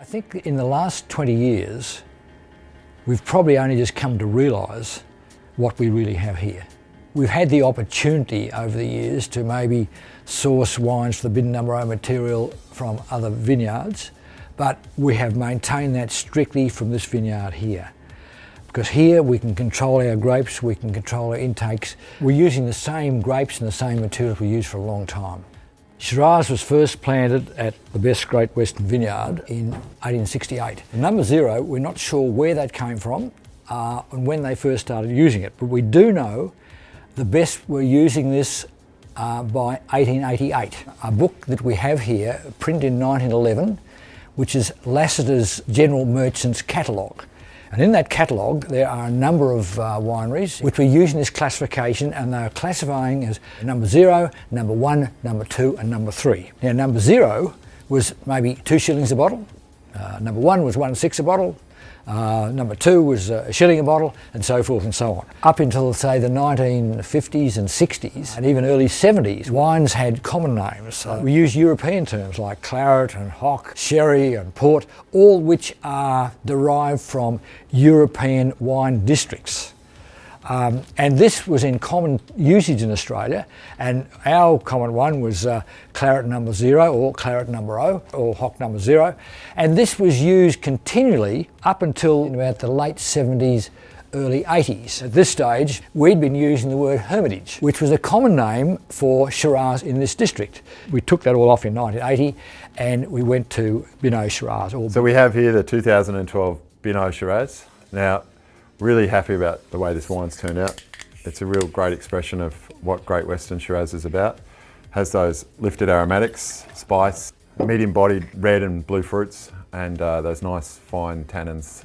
I think in the last 20 years, we've probably only just come to realise what we really have here. We've had the opportunity over the years to maybe source wines for the bin number O material from other vineyards, but we have maintained that strictly from this vineyard here. Because here we can control our grapes, we can control our intakes. We're using the same grapes and the same materials we used for a long time. Shiraz was first planted at the best Great Western Vineyard in 1868. The number 0, we're not sure where that came from and when they first started using it, but we do know the best were using this by 1888. A book that we have here, printed in 1911, which is Lassiter's General Merchant's Catalogue. And in that catalogue there are a number of wineries which were using this classification, and they are classifying as number 0, number 1, number 2 and number 3. Now number 0 was maybe 2 shillings a bottle, number 1 was 1.6 a bottle, number 2 was a shilling a bottle, and so forth and so on. Up until say the 1950s and 60s and even early 70s, wines had common names. We used European terms like claret and hock, sherry and port, all which are derived from European wine districts. And this was in common usage in Australia, and our common one was claret number 0 or claret number O or hock number 0, and this was used continually up until about the late 70s, early 80s. At this stage we'd been using the word Hermitage, which was a common name for Shiraz in this district. We took that all off in 1980 and we went to Binot Shiraz. So we have here the 2012 Binot Shiraz. Now, really happy about the way this wine's turned out. It's a real great expression of what Great Western Shiraz is about. Has those lifted aromatics, spice, medium-bodied red and blue fruits, and those nice fine tannins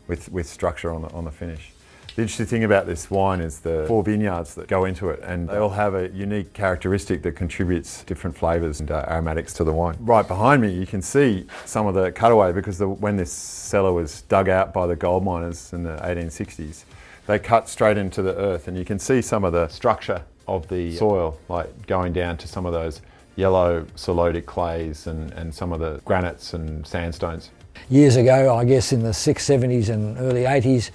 with structure on the finish. The interesting thing about this wine is the 4 vineyards that go into it, and they all have a unique characteristic that contributes different flavours and aromatics to the wine. Right behind me you can see some of the cutaway, because when this cellar was dug out by the gold miners in the 1860s, they cut straight into the earth, and you can see some of the structure of the soil, like going down to some of those yellow pselotic clays and some of the granites and sandstones. Years ago, I guess in the 70s and early 80s,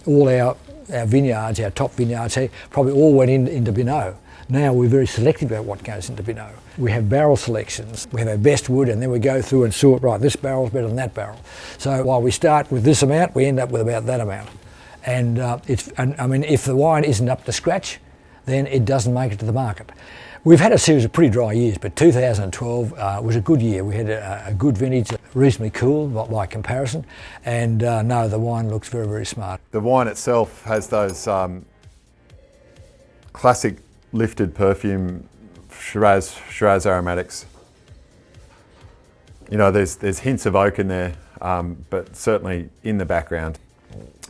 all our vineyards, our top vineyards here, probably all went into Binot. Now we're very selective about what goes into Binot. We have barrel selections. We have our best wood, and then we go through and sort, right, this barrel's better than that barrel. So while we start with this amount, we end up with about that amount. And I mean, if the wine isn't up to scratch, then it doesn't make it to the market. We've had a series of pretty dry years, but 2012 was a good year. We had a good vintage, reasonably cool by comparison, and no, the wine looks very, very smart. The wine itself has those classic lifted perfume Shiraz aromatics. You know, there's hints of oak in there, but certainly in the background.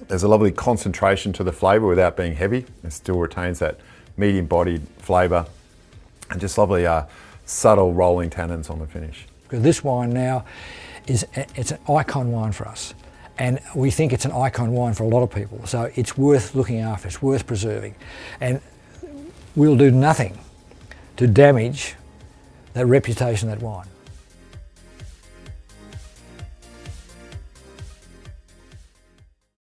There's a lovely concentration to the flavour without being heavy. It still retains that medium-bodied flavour. And just lovely subtle rolling tannins on the finish. Because this wine now it's an icon wine for us, and we think it's an icon wine for a lot of people. So it's worth looking after, it's worth preserving, and we'll do nothing to damage that reputation of that wine.